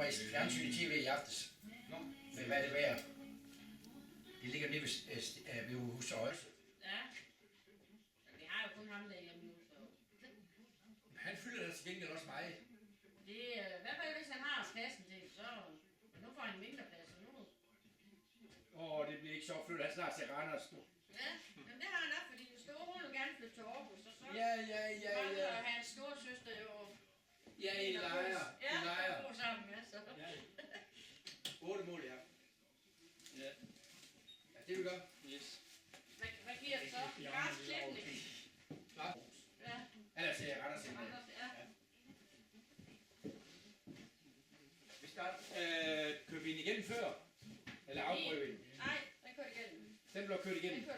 var i fjernsyn i tv i aftes. Men hvad er det værd? Det ligger nede ved Hus Øje. Ja. Vi har jo kun ham der hjemme nu, så... Han fylder da til gengæld også meget. Det er... Hvad med, hvis han har pladsen til, så... Nu får han mindre plads, og nu... Det bliver ikke så flyttet. Han snart til Randers nu. Ja, men det har han nok, fordi den store, hun vil gerne flytte til Aarhus, og så... Ja. Og hans store søster jo... Ja, I lejer. Ja, der bor sammen, ja, så... Ja. 8 mål, ja. Ja. Ja, det vil gøre. Yes. Hvad giver det så? Græsklipning. Ja. Ellers siger jeg Randers. Ja. Vi starter. Kører vi den igennem før? Eller afprøver vi den? Nej, den kører igennem. Den bliver kørt igennem.